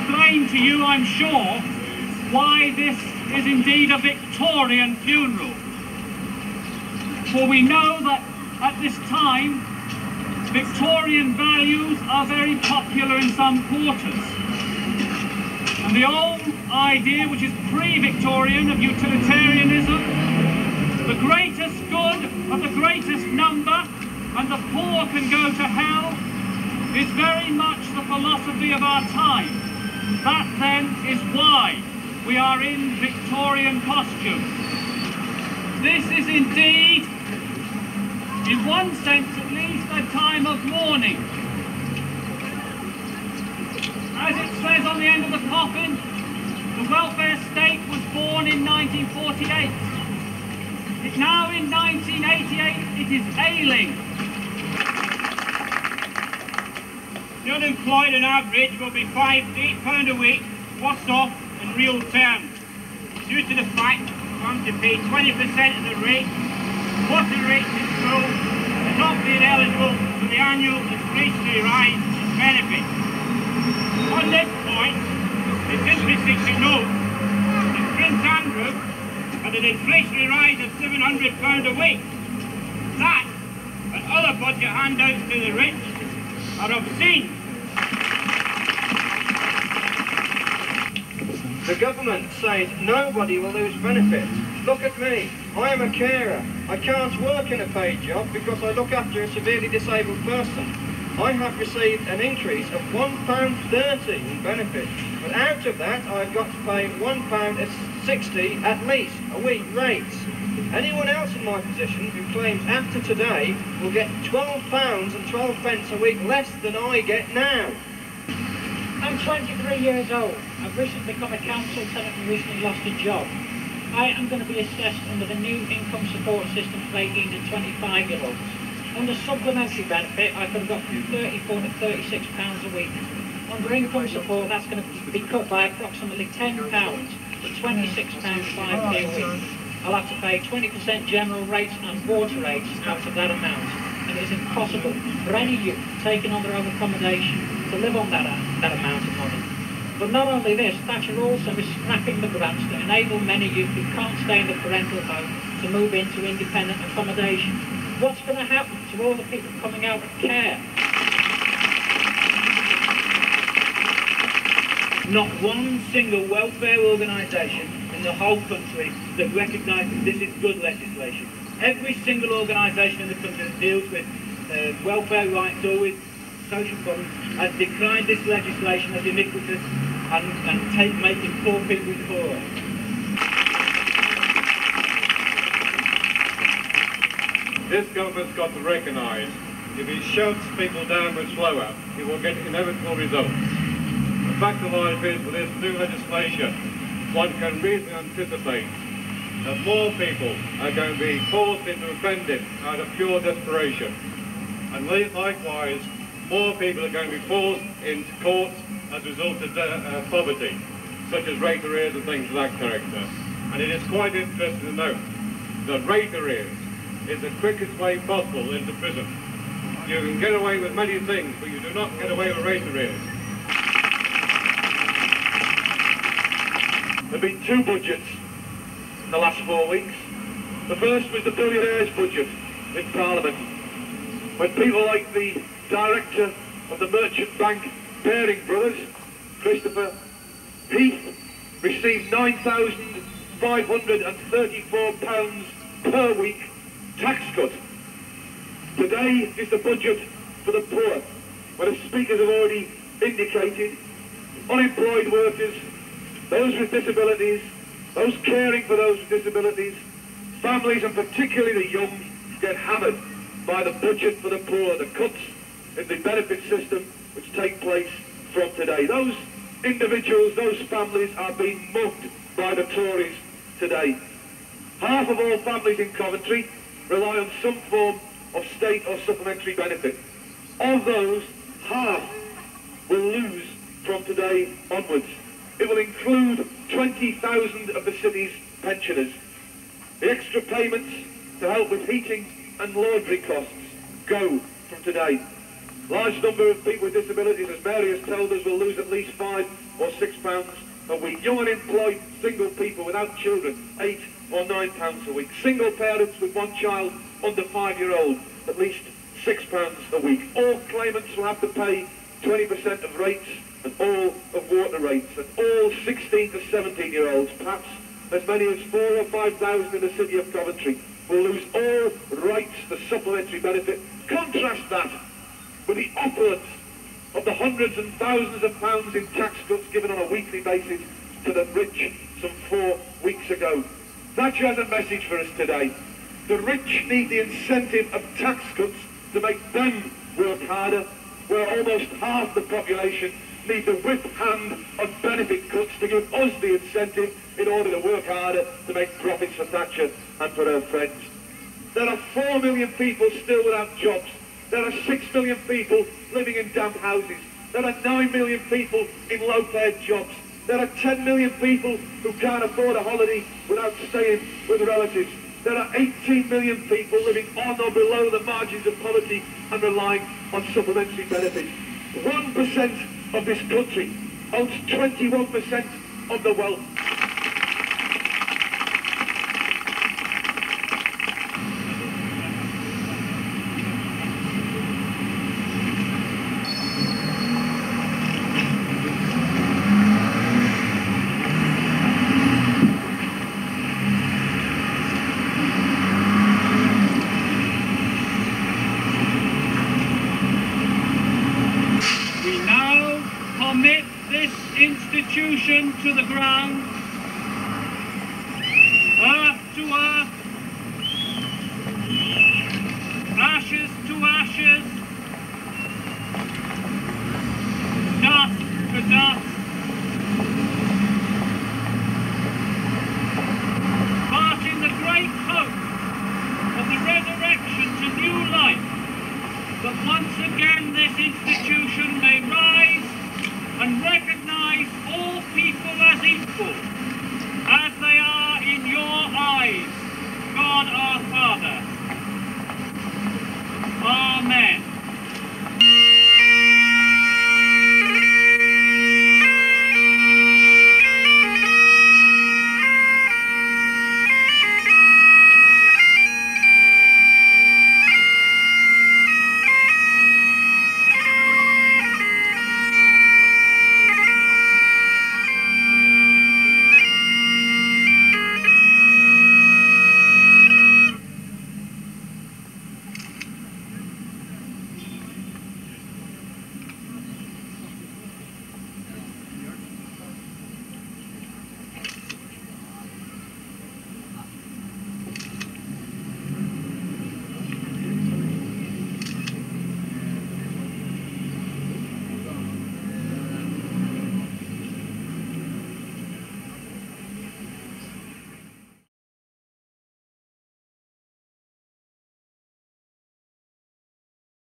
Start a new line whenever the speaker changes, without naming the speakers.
explain to you, I'm sure, why this is indeed a Victorian funeral. For we know that at this time, Victorian values are very popular in some quarters. And the old idea, which is pre-Victorian, of utilitarianism, the greatest good of the greatest number, and the poor can go to hell, is very much the philosophy of our time. That then is why we are in Victorian costume. This is indeed, in one sense at least, a time of mourning. As it says on the end of the coffin, the welfare state was born in 1948. Now in 1988 it is ailing.
The unemployed on average will be £5 to £8 a week, worse off in real terms, due to the fact they have to pay 20% of the rate, water rates in school, and not being eligible for the annual inflationary rise benefit. On this point, it's interesting to note that Prince Andrew had an inflationary rise of £700 a week. That and other budget handouts to the rich are obscene.
The government says nobody will lose benefits. Look at me, I am a carer. I can't work in a paid job because I look after a severely disabled person. I have received an increase of £1.30 in benefits, but out of that I've got to pay £1.60 at least a week rates. Anyone else in my position who claims after today will get £12.12 a week less than I get now.
I'm 23 years old. I've recently become a council tenant and recently lost a job. I am going to be assessed under the new income support system for 18 to 25-year-olds. Under supplementary benefit, I could have got from £34 to £36 a week. Under income support, that's going to be cut by approximately £10 to £26.5p a week. I'll have to pay 20% general rates and water rates out of that amount. And it is impossible for any youth taking on their own accommodation to live on that amount of money. But not only this, Thatcher also is scrapping the grants that enable many youth who can't stay in the parental home to move into independent accommodation. What's going to happen to all the people coming out of care?
Not one single welfare organisation in the whole country that recognises this is good legislation. Every single organisation in the country that deals with welfare rights or with social funds has declined this legislation as iniquitous and making poor people poorer.
This government's got to recognise if it shoves people downwards slower, it will get inevitable results. The fact of life is, with this new legislation, one can reasonably anticipate that more people are going to be forced into offending out of pure desperation. And likewise, more people are going to be forced into court as a result of poverty, such as rate arrears and things of that character. And it is quite interesting to note that rate arrears is the quickest way possible into prison. You can get away with many things, but you do not get away with rate arrears.
There have been two budgets in the last 4 weeks. The first was the billionaires' budget in Parliament, when people like the director of the merchant bank Baring Brothers, Christopher Heath, received £9,534 per week tax cut. Today is the budget for the poor, where the speakers have already indicated unemployed workers, those with disabilities, those caring for those with disabilities, families and particularly the young get hammered by the budget for the poor, the cuts in the benefit system which take place from today. Those individuals, those families are being mugged by the Tories today. Half of all families in Coventry rely on some form of state or supplementary benefit. Of those, half will lose from today onwards. It will include 20,000 of the city's pensioners. The extra payments to help with heating and laundry costs go from today. Large number of people with disabilities, as Mary has told us, will lose at least 5 or £6 a week. Young unemployed single people without children, £8 or £9 a week. Single parents with one child under 5-year-old, at least £6 a week. All claimants will have to pay 20% of rates and all of water rates, and all 16 to 17-year-olds, perhaps as many as 4,000 or 5,000 in the city of Coventry, will lose all rights to supplementary benefit. Contrast that with the opulence of the hundreds and thousands of pounds in tax cuts given on a weekly basis to the rich some 4 weeks ago. Thatcher has a message for us today. The rich need the incentive of tax cuts to make them work harder, where almost half the population need the whip hand of benefit cuts to give us the incentive in order to work harder to make profits for Thatcher and for her friends. There are 4 million people still without jobs. There are 6 million people living in damp houses. There are 9 million people in low-paid jobs. There are 10 million people who can't afford a holiday without staying with relatives. There are 18 million people living on or below the margins of poverty and relying on supplementary benefits. 1% of this country owns 21% of the wealth.
Institution to the ground, earth to earth, ashes to ashes, dust to dust, but in the great hope of the resurrection to new life, that once again this institution